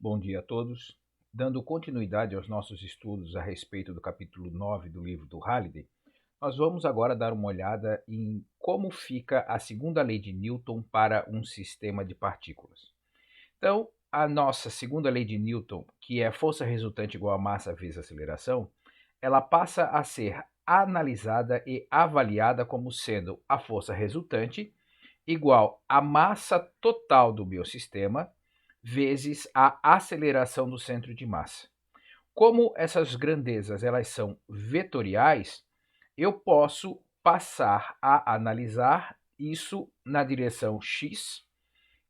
Bom dia a todos. Dando continuidade aos nossos estudos a respeito do capítulo 9 do livro do Halliday, nós vamos agora dar uma olhada em como fica a segunda lei de Newton para um sistema de partículas. Então, a nossa segunda lei de Newton, que é força resultante igual a massa vezes aceleração, ela passa a ser analisada e avaliada como sendo a força resultante igual a massa total do meu sistema vezes a aceleração do centro de massa. Como essas grandezas elas são vetoriais, eu posso passar a analisar isso na direção x.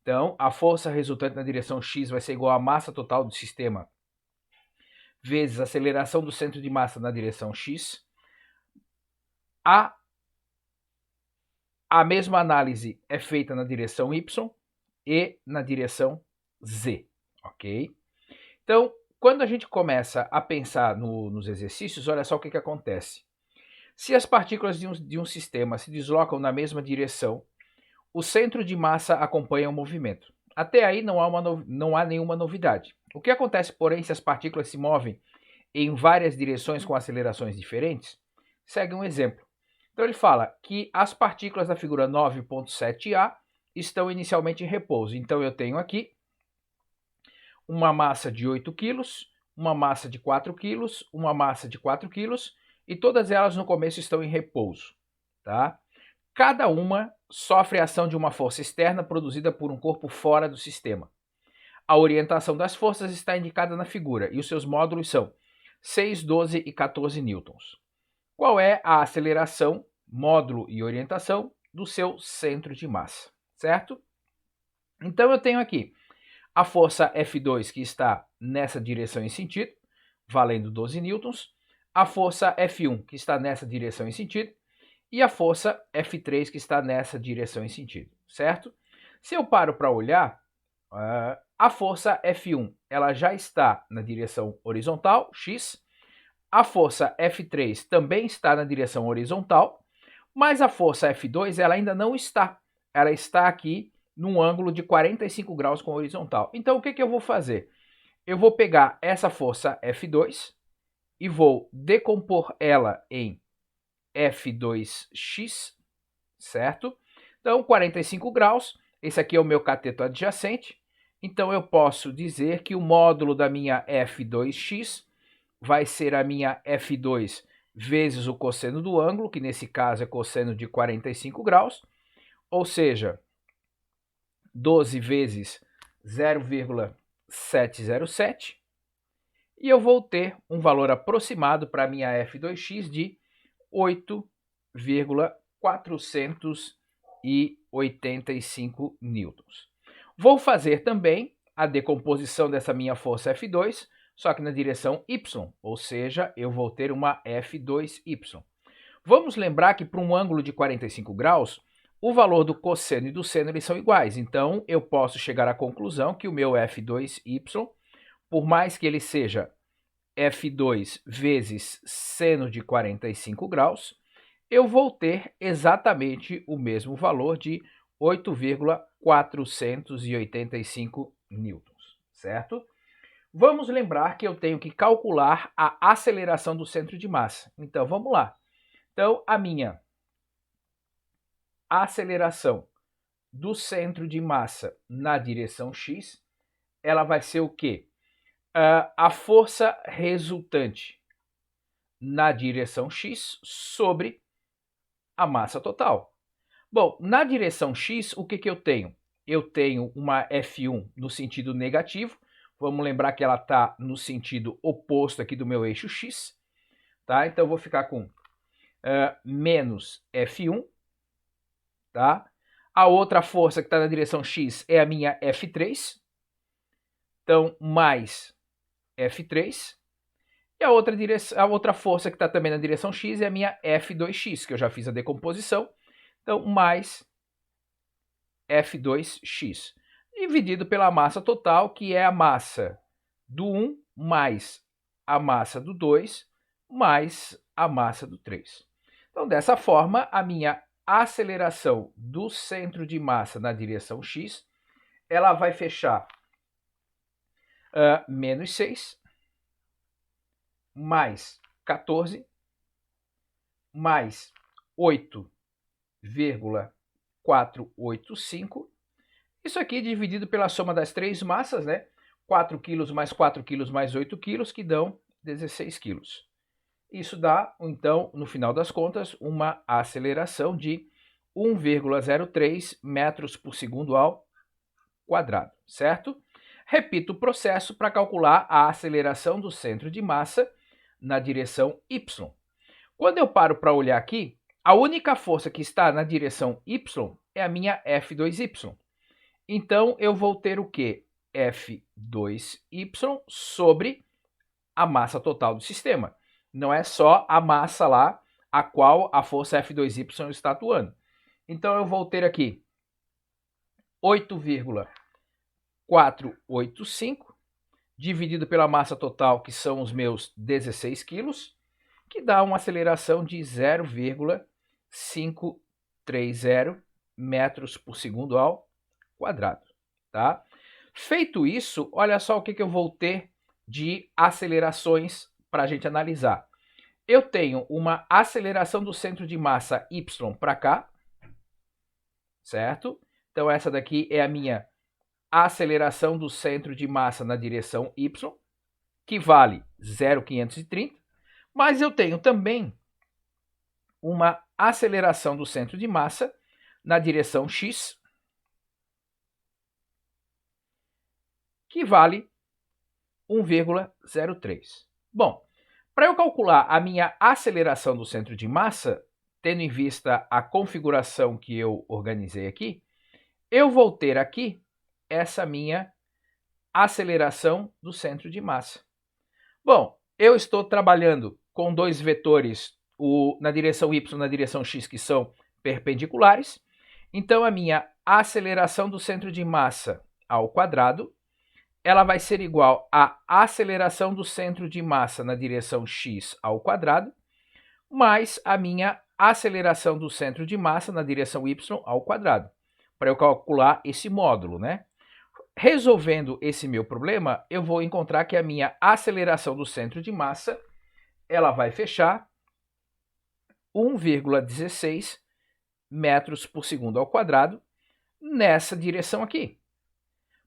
Então, a força resultante na direção x vai ser igual à massa total do sistema vezes a aceleração do centro de massa na direção x. A mesma análise é feita na direção y e na direção z, ok? Então, quando a gente começa a pensar nos exercícios, olha só o que acontece. Se as partículas de um sistema se deslocam na mesma direção, o centro de massa acompanha o movimento. Até aí não há nenhuma novidade. O que acontece, porém, se as partículas se movem em várias direções com acelerações diferentes? Segue um exemplo. Então ele fala que as partículas da figura 9.7a estão inicialmente em repouso. Então eu tenho aqui uma massa de 8 kg, uma massa de 4 kg, uma massa de 4 kg, e todas elas no começo estão em repouso. Tá? Cada uma sofre a ação de uma força externa produzida por um corpo fora do sistema. A orientação das forças está indicada na figura, e os seus módulos são 6, 12 e 14 newtons. Qual é a aceleração, módulo e orientação do seu centro de massa, certo? Então eu tenho aqui a força F2 que está nessa direção em sentido, valendo 12 newtons, a força F1 que está nessa direção em sentido e a força F3 que está nessa direção em sentido, certo? Se eu paro para olhar, a força F1 ela já está na direção horizontal, x, a força F3 também está na direção horizontal, mas a força F2 ela ainda não está. Ela está aqui num ângulo de 45 graus com a horizontal. Então o que eu vou fazer? Eu vou pegar essa força F2 e vou decompor ela em F2x, certo? Então 45 graus, esse aqui é o meu cateto adjacente. Então eu posso dizer que o módulo da minha F2x vai ser a minha F2 vezes o cosseno do ângulo, que nesse caso é cosseno de 45 graus, ou seja, 12 vezes 0,707, e eu vou ter um valor aproximado para a minha F2x de 8,485 newtons. Vou fazer também a decomposição dessa minha força F2, só que na direção y, ou seja, eu vou ter uma F2y. Vamos lembrar que para um ângulo de 45 graus, o valor do cosseno e do seno eles são iguais. Então, eu posso chegar à conclusão que o meu F2y, por mais que ele seja F2 vezes seno de 45 graus, eu vou ter exatamente o mesmo valor de 8,485 newtons, certo? Vamos lembrar que eu tenho que calcular a aceleração do centro de massa. Então, vamos lá. Então, a minha aceleração do centro de massa na direção x, ela vai ser o quê? A força resultante na direção x sobre a massa total. Bom, na direção x, o que eu tenho? Eu tenho uma F1 no sentido negativo. Vamos lembrar que ela está no sentido oposto aqui do meu eixo x. Tá? Então, eu vou ficar com menos F1. Tá? A outra força que está na direção x é a minha F3. Então, mais F3. E a outra força que está também na direção x é a minha F2x, que eu já fiz a decomposição. Então, mais F2x, dividido pela massa total, que é a massa do 1 mais a massa do 2 mais a massa do 3. Então, dessa forma, a minha aceleração do centro de massa na direção x, ela vai fechar menos 6, mais 14, mais 8,485. Isso aqui dividido pela soma das três massas, né? 4 quilos mais 4 quilos mais 8 quilos, que dão 16 quilos. Isso dá, então, no final das contas, uma aceleração de 1,03 metros por segundo ao quadrado, certo? Repito o processo para calcular a aceleração do centro de massa na direção y. Quando eu paro para olhar aqui, a única força que está na direção y é a minha F2y. Então, eu vou ter o quê? F2y sobre a massa total do sistema. Não é só a massa lá a qual a força F2y está atuando. Então, eu vou ter aqui 8,485 dividido pela massa total, que são os meus 16 quilos, que dá uma aceleração de 0,530 metros por segundo ao quadrado, tá? Feito isso, olha só o que eu vou ter de acelerações para a gente analisar. Eu tenho uma aceleração do centro de massa y para cá, certo? Então essa daqui é a minha aceleração do centro de massa na direção y, que vale 0,530, mas eu tenho também uma aceleração do centro de massa na direção x, que vale 1,03. Bom, para eu calcular a minha aceleração do centro de massa, tendo em vista a configuração que eu organizei aqui, eu vou ter aqui essa minha aceleração do centro de massa. Bom, eu estou trabalhando com dois vetores, na direção y e na direção x, que são perpendiculares. Então, a minha aceleração do centro de massa ao quadrado, ela vai ser igual à aceleração do centro de massa na direção x ao quadrado, mais a minha aceleração do centro de massa na direção y ao quadrado, para eu calcular esse módulo, né? Resolvendo esse meu problema, eu vou encontrar que a minha aceleração do centro de massa, ela vai fechar 1,16 metros por segundo ao quadrado nessa direção aqui.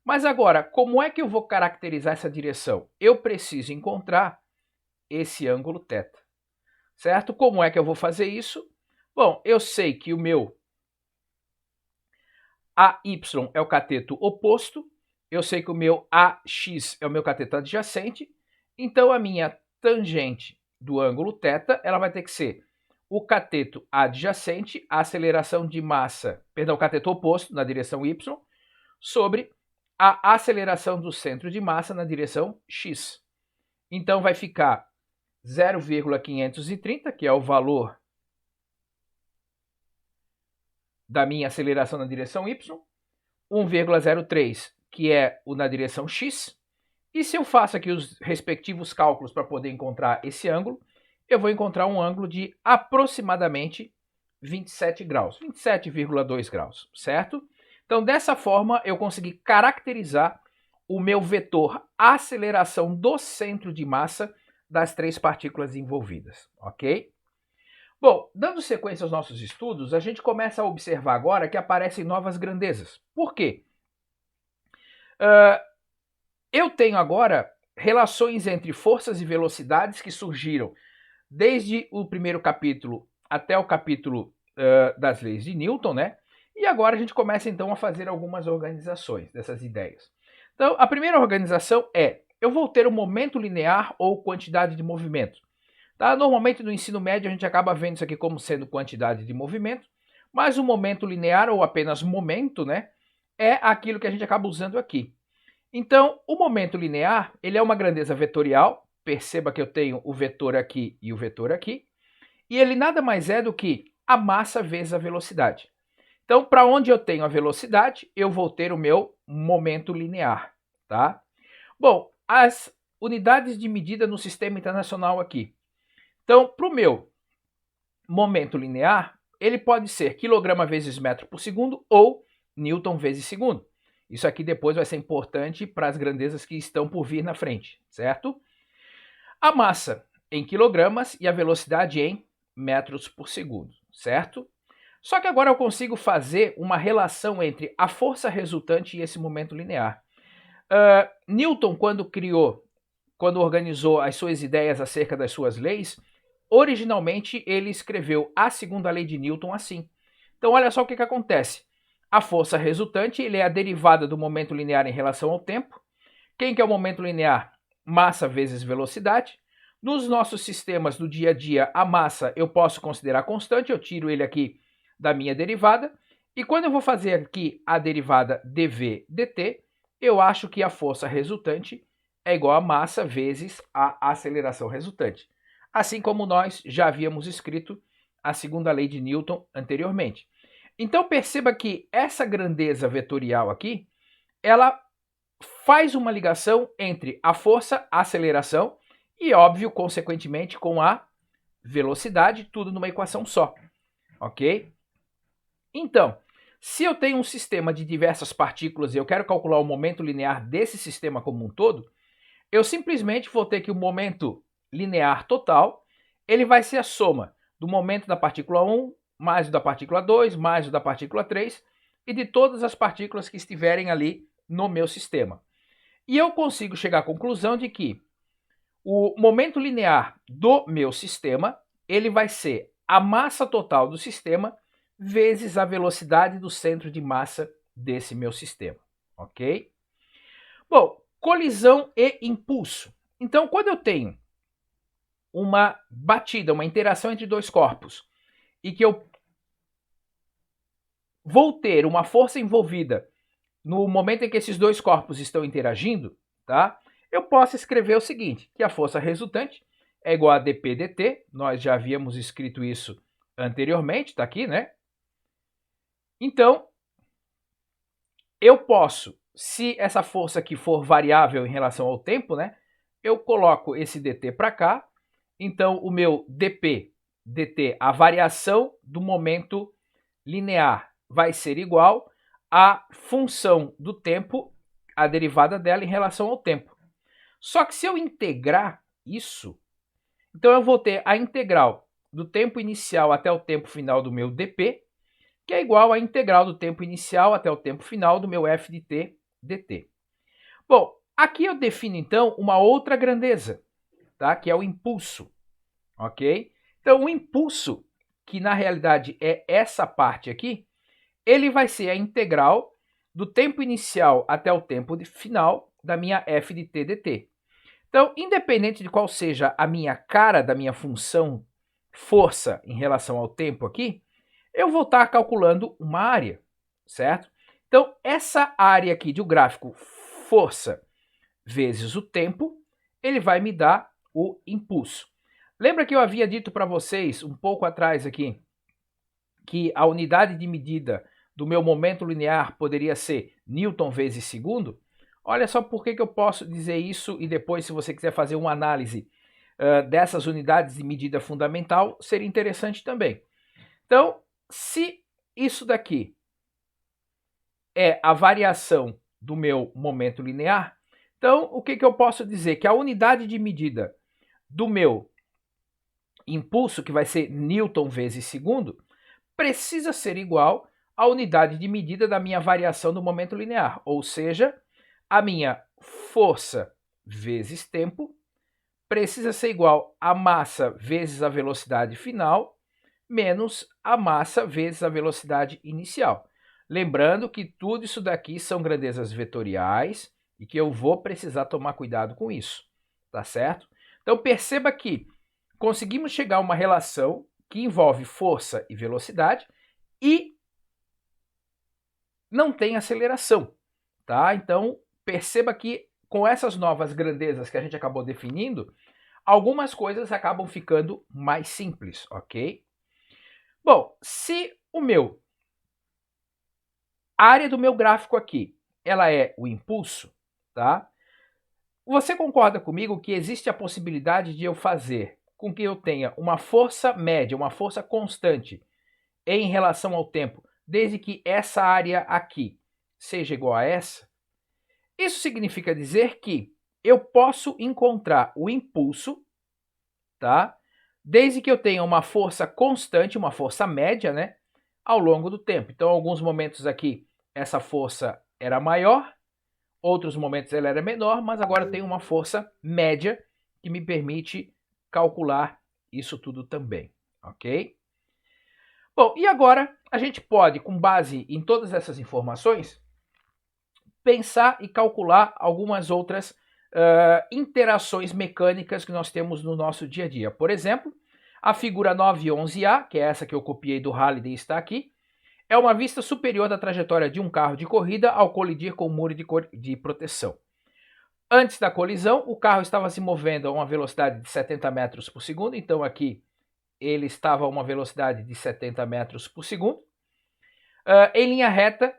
Mas agora, como é que eu vou caracterizar essa direção? Eu preciso encontrar esse ângulo θ, certo? Como é que eu vou fazer isso? Bom, eu sei que o meu AY é o cateto oposto, eu sei que o meu AX é o meu cateto adjacente, então a minha tangente do ângulo θ, ela vai ter que ser o cateto adjacente, a aceleração de massa, perdão, o cateto oposto na direção y, sobre a aceleração do centro de massa na direção x. Então vai ficar 0,530, que é o valor da minha aceleração na direção y, 1,03, que é o na direção x, e se eu faço aqui os respectivos cálculos para poder encontrar esse ângulo, eu vou encontrar um ângulo de aproximadamente 27 graus, 27,2 graus, certo? Então, dessa forma, eu consegui caracterizar o meu vetor aceleração do centro de massa das três partículas envolvidas, ok? Bom, dando sequência aos nossos estudos, a gente começa a observar agora que aparecem novas grandezas. Por quê? Eu tenho agora relações entre forças e velocidades que surgiram desde o primeiro capítulo até o capítulo das leis de Newton, né? E agora a gente começa então a fazer algumas organizações dessas ideias. Então, a primeira organização é, eu vou ter um momento linear ou quantidade de movimento. Tá? Normalmente no ensino médio a gente acaba vendo isso aqui como sendo quantidade de movimento, mas o momento linear ou apenas momento, né, é aquilo que a gente acaba usando aqui. Então, o momento linear, ele é uma grandeza vetorial, perceba que eu tenho o vetor aqui e o vetor aqui, e ele nada mais é do que a massa vezes a velocidade. Então, para onde eu tenho a velocidade, eu vou ter o meu momento linear, tá? Bom, as unidades de medida no sistema internacional aqui. Então, para o meu momento linear, ele pode ser quilograma vezes metro por segundo ou newton vezes segundo. Isso aqui depois vai ser importante para as grandezas que estão por vir na frente, certo? A massa em quilogramas e a velocidade em metros por segundo, certo? Só que agora eu consigo fazer uma relação entre a força resultante e esse momento linear. Newton, quando organizou as suas ideias acerca das suas leis, originalmente ele escreveu a segunda lei de Newton assim. Então olha só o que acontece. A força resultante ele é a derivada do momento linear em relação ao tempo. Quem que é o momento linear? Massa vezes velocidade. Nos nossos sistemas do dia a dia, a massa eu posso considerar constante, eu tiro ele aqui da minha derivada. E quando eu vou fazer aqui a derivada dv dt, eu acho que a força resultante é igual a massa vezes a aceleração resultante. Assim como nós já havíamos escrito a segunda lei de Newton anteriormente. Então perceba que essa grandeza vetorial aqui, ela faz uma ligação entre a força, a aceleração e, óbvio, consequentemente, com a velocidade, tudo numa equação só, ok? Então, se eu tenho um sistema de diversas partículas e eu quero calcular o momento linear desse sistema como um todo, eu simplesmente vou ter que o momento linear total, ele vai ser a soma do momento da partícula 1, mais o da partícula 2, mais o da partícula 3 e de todas as partículas que estiverem ali no meu sistema. E eu consigo chegar à conclusão de que o momento linear do meu sistema, ele vai ser a massa total do sistema vezes a velocidade do centro de massa desse meu sistema, ok? Bom, colisão e impulso. Então, quando eu tenho uma batida, uma interação entre dois corpos, e que eu vou ter uma força envolvida no momento em que esses dois corpos estão interagindo, tá? Eu posso escrever o seguinte, que a força resultante é igual a dp dt, nós já havíamos escrito isso anteriormente, tá aqui, né? Então, eu posso, se essa força aqui for variável em relação ao tempo, né? Eu coloco esse dt para cá, então o meu dp dt, a variação do momento linear, vai ser igual à função do tempo, a derivada dela em relação ao tempo. Só que se eu integrar isso, então eu vou ter a integral do tempo inicial até o tempo final do meu dp, que é igual à integral do tempo inicial até o tempo final do meu f de t dt. Bom, aqui eu defino então uma outra grandeza, tá? Que é o impulso, ok? Então o impulso, que na realidade é essa parte aqui, ele vai ser a integral do tempo inicial até o tempo final da minha f de t dt. Então, independente de qual seja a minha cara da minha função força em relação ao tempo aqui, eu vou estar calculando uma área, certo? Então, essa área aqui do gráfico força vezes o tempo, ele vai me dar o impulso. Lembra que eu havia dito para vocês um pouco atrás aqui que a unidade de medida do meu momento linear poderia ser Newton vezes segundo? Olha só por que eu posso dizer isso e depois, se você quiser fazer uma análise dessas unidades de medida fundamental, seria interessante também. Então, se isso daqui é a variação do meu momento linear, então o que eu posso dizer? Que a unidade de medida do meu impulso, que vai ser Newton vezes segundo, precisa ser igual à unidade de medida da minha variação do momento linear, ou seja, a minha força vezes tempo precisa ser igual a massa vezes a velocidade final menos a massa vezes a velocidade inicial. Lembrando que tudo isso daqui são grandezas vetoriais e que eu vou precisar tomar cuidado com isso, tá certo? Então perceba que conseguimos chegar a uma relação que envolve força e velocidade e não tem aceleração, tá? Então perceba que com essas novas grandezas que a gente acabou definindo, algumas coisas acabam ficando mais simples, ok? Bom, se a área do meu gráfico aqui, ela é o impulso, tá? Você concorda comigo que existe a possibilidade de eu fazer com que eu tenha uma força média, uma força constante em relação ao tempo, desde que essa área aqui seja igual a essa, isso significa dizer que eu posso encontrar o impulso, tá? Desde que eu tenha uma força constante, uma força média, né? Ao longo do tempo. Então, em alguns momentos aqui, essa força era maior, outros momentos ela era menor, mas agora eu tenho uma força média que me permite calcular isso tudo também, ok? Bom, e agora a gente pode, com base em todas essas informações, pensar e calcular algumas outras interações mecânicas que nós temos no nosso dia a dia. Por exemplo, a figura 911A, que é essa que eu copiei do Halliday e está aqui, é uma vista superior da trajetória de um carro de corrida ao colidir com o muro de proteção. Antes da colisão, o carro estava se movendo a uma velocidade de 70 metros por segundo, então aqui ele estava a uma velocidade de 70 metros por segundo, em linha reta,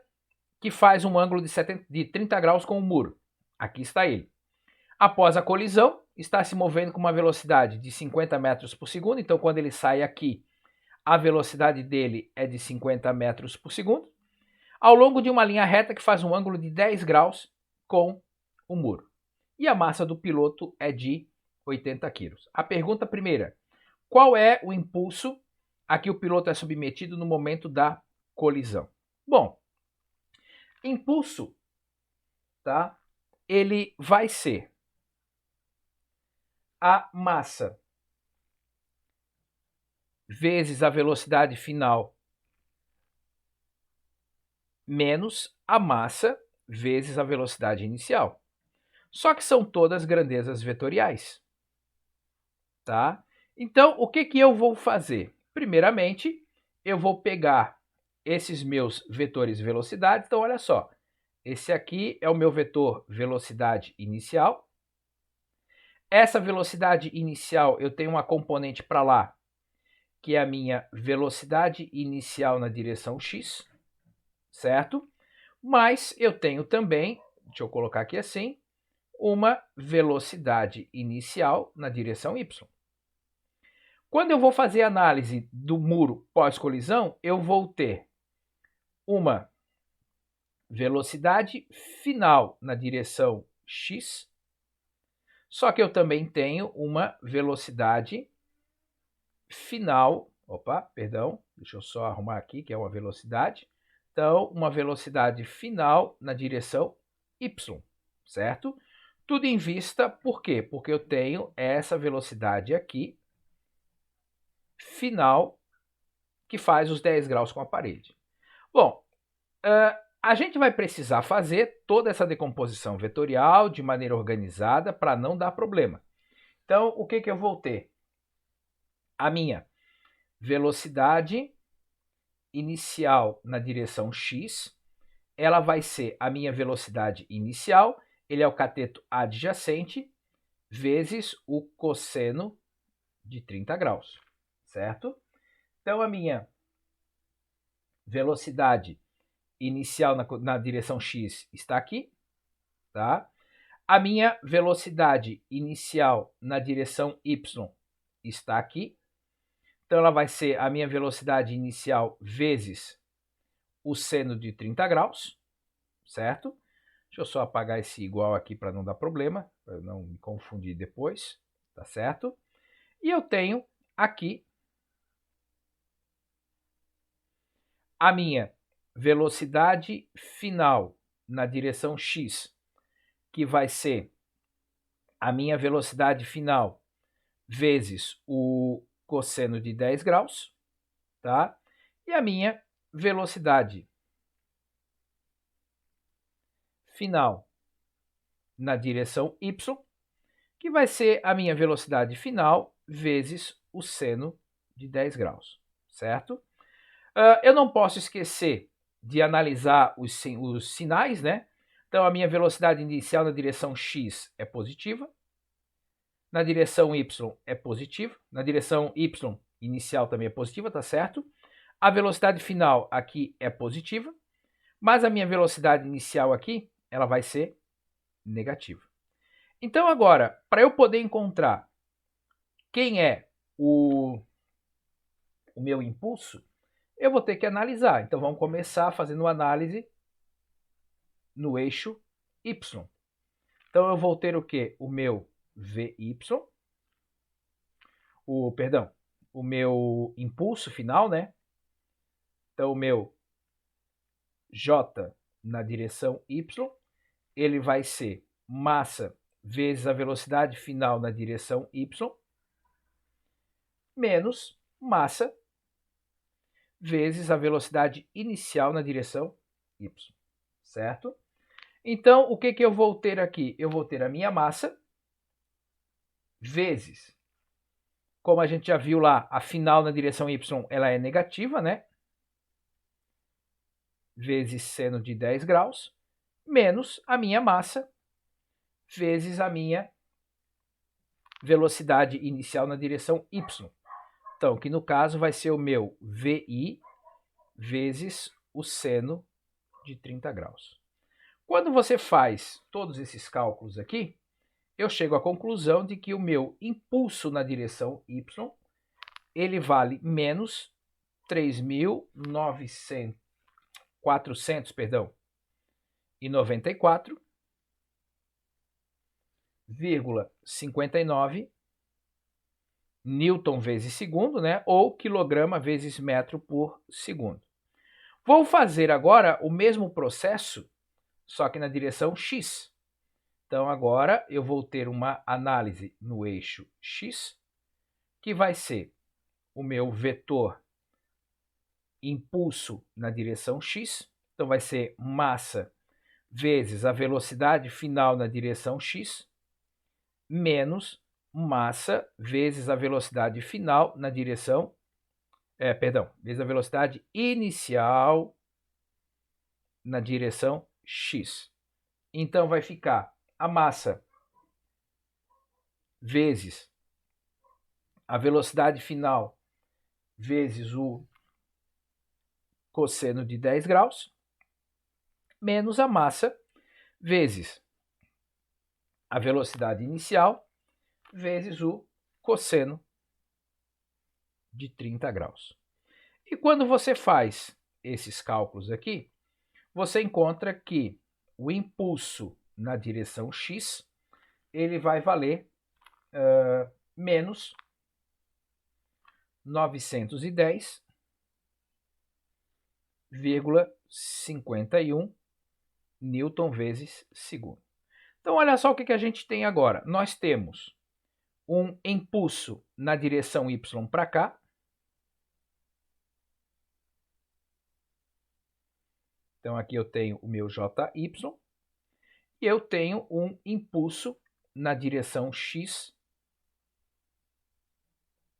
que faz um ângulo de 30 graus com o muro. Aqui está ele. Após a colisão, está se movendo com uma velocidade de 50 metros por segundo, então quando ele sai aqui, a velocidade dele é de 50 metros por segundo, ao longo de uma linha reta que faz um ângulo de 10 graus com o muro. E a massa do piloto é de 80 quilos. A pergunta primeira, qual é o impulso a que o piloto é submetido no momento da colisão? Bom, impulso, tá? Ele vai ser a massa vezes a velocidade final menos a massa vezes a velocidade inicial. Só que são todas grandezas vetoriais, tá? Então, o que eu vou fazer? Primeiramente, eu vou pegar esses meus vetores velocidade. Então, olha só, esse aqui é o meu vetor velocidade inicial. Essa velocidade inicial, eu tenho uma componente para lá, que é a minha velocidade inicial na direção x, certo? Mas eu tenho também, deixa eu colocar aqui assim, uma velocidade inicial na direção y. Quando eu vou fazer a análise do muro pós-colisão, eu vou ter uma velocidade final na direção x, só que eu também tenho uma velocidade final, deixa eu só arrumar aqui, que é uma velocidade. Então, uma velocidade final na direção y, certo? Tudo em vista, por quê? Porque eu tenho essa velocidade aqui, final, que faz os 10 graus com a parede. Bom, a gente vai precisar fazer toda essa decomposição vetorial de maneira organizada para não dar problema. Então, o que eu vou ter? A minha velocidade inicial na direção x, ela vai ser a minha velocidade inicial, ele é o cateto adjacente, vezes o cosseno de 30 graus, certo? Então, a minha velocidade inicial na direção x está aqui, tá? A minha velocidade inicial na direção y está aqui. Então, ela vai ser a minha velocidade inicial vezes o seno de 30 graus, certo? Deixa eu só apagar esse igual aqui para não dar problema, para eu não me confundir depois, tá certo? E eu tenho aqui a minha velocidade final na direção x, que vai ser a minha velocidade final vezes o cosseno de 10 graus, tá? E a minha velocidade final na direção y, que vai ser a minha velocidade final vezes o seno de 10 graus, certo? Eu não posso esquecer de analisar os sinais, né? Então, a minha velocidade inicial na direção x é positiva, na direção y é positiva, na direção y inicial também é positiva, tá certo? A velocidade final aqui é positiva, mas a minha velocidade inicial aqui, ela vai ser negativa. Então, agora, para eu poder encontrar quem é o meu impulso, eu vou ter que analisar. Então, vamos começar fazendo uma análise no eixo y. Então, eu vou ter o quê? O meu VY, o meu impulso final, né? Então, o meu J na direção Y, ele vai ser massa vezes a velocidade final na direção Y, menos massa vezes a velocidade inicial na direção Y, certo? Então, o que eu vou ter aqui? Eu vou ter a minha massa vezes, como a gente já viu lá, a final na direção Y ela é negativa, né? Vezes seno de 10 graus, menos a minha massa vezes a minha velocidade inicial na direção Y. Então, que no caso vai ser o meu VI vezes o seno de 30 graus. Quando você faz todos esses cálculos aqui, eu chego à conclusão de que o meu impulso na direção Y, ele vale menos 3.494,59 Newton vezes segundo, né? Ou quilograma vezes metro por segundo. Vou fazer agora o mesmo processo, só que na direção x. Então, agora eu vou ter uma análise no eixo x, que vai ser o meu vetor impulso na direção x. Então, vai ser massa vezes a velocidade final na direção x, menos massa vezes a velocidade final na direção, vezes a velocidade inicial na direção x. Então, vai ficar a massa vezes a velocidade final vezes o cosseno de 10 graus, menos a massa vezes a velocidade inicial vezes o cosseno de 30 graus. E quando você faz esses cálculos aqui, você encontra que o impulso na direção x, ele vai valer menos 910,51 Newton vezes segundo. Então, olha só o que a gente tem agora. Nós temos um impulso na direção y para cá. Então, aqui eu tenho o meu JY. E eu tenho um impulso na direção x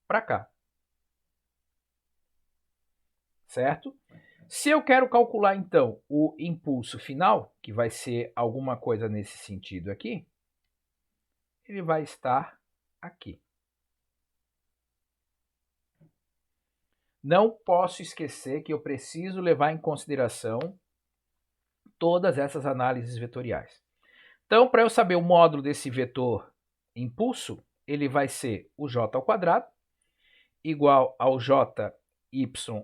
para cá. Certo? Se eu quero calcular, então, o impulso final, que vai ser alguma coisa nesse sentido aqui, ele vai estar aqui. Não posso esquecer que eu preciso levar em consideração todas essas análises vetoriais. Então, para eu saber o módulo desse vetor impulso, ele vai ser o j ao quadrado igual ao jy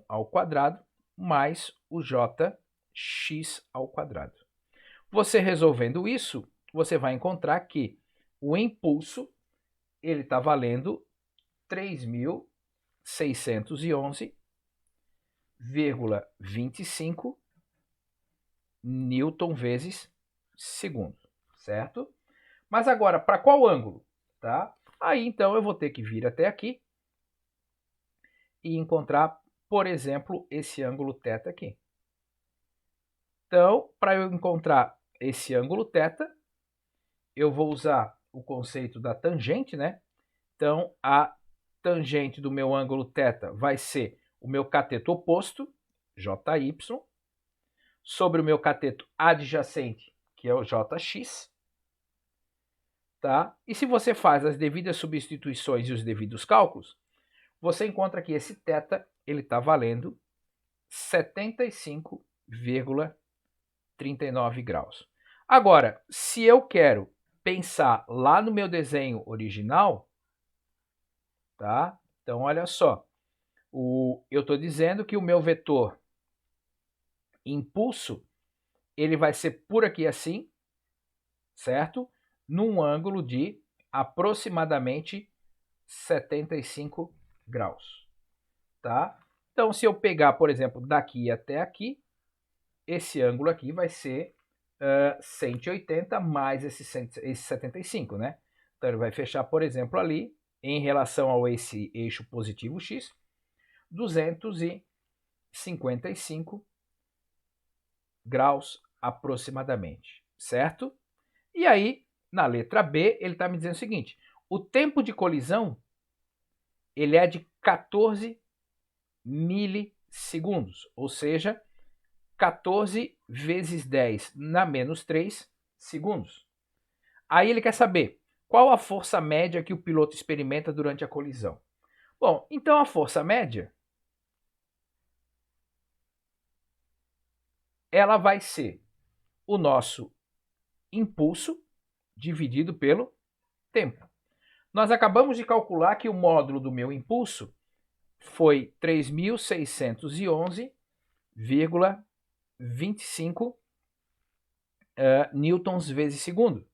ao quadrado mais o jx ao quadrado. Você resolvendo isso, você vai encontrar que o impulso ele está valendo 3.611,25 Newton vezes segundo, certo? Mas agora, para qual ângulo? Tá? Aí, então, eu vou ter que vir até aqui e encontrar, por exemplo, esse ângulo θ aqui. Então, para eu encontrar esse ângulo θ, eu vou usar o conceito da tangente, né? Então, a tangente do meu ângulo θ vai ser o meu cateto oposto, JY, sobre o meu cateto adjacente, que é o JX. Tá? E se você faz as devidas substituições e os devidos cálculos, você encontra que esse θ ele está valendo 75,39 graus. Agora, se eu quero pensar lá no meu desenho original, tá? Então, olha só, eu estou dizendo que o meu vetor impulso ele vai ser por aqui assim, certo? Num ângulo de aproximadamente 75 graus, tá? Então, se eu pegar, por exemplo, daqui até aqui, esse ângulo aqui vai ser 180 mais esse 75, né? Então, ele vai fechar, por exemplo, ali, em relação ao esse eixo positivo x, 255 graus aproximadamente, certo? E aí, na letra B, ele está me dizendo o seguinte, o tempo de colisão ele é de 14 milissegundos, ou seja, 14 vezes 10 na menos 3 segundos. Aí ele quer saber qual a força média que o piloto experimenta durante a colisão. Bom, então a força média ela vai ser o nosso impulso dividido pelo tempo. Nós acabamos de calcular que o módulo do meu impulso foi 3.611,25 newtons vezes segundo.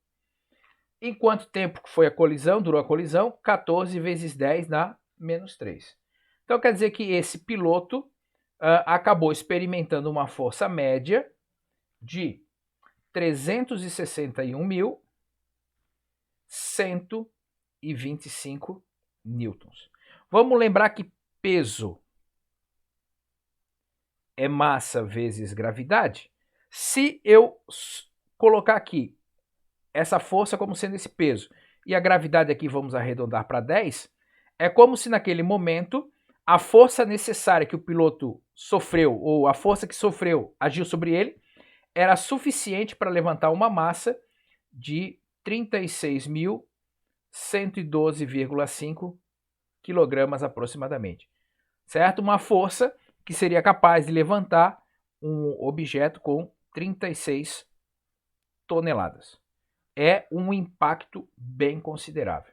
Em quanto tempo foi a colisão? Durou a colisão? 14 vezes 10 na menos 3. Então quer dizer que esse piloto acabou experimentando uma força média de 361.125 newtons. Vamos lembrar que peso é massa vezes gravidade. Se eu colocar aqui essa força como sendo esse peso e a gravidade aqui vamos arredondar para 10, é como se naquele momento a força necessária que o piloto sofreu, ou a força que sofreu, agiu sobre ele, era suficiente para levantar uma massa de 36.112,5 quilogramas aproximadamente, certo? Uma força que seria capaz de levantar um objeto com 36 toneladas. É um impacto bem considerável.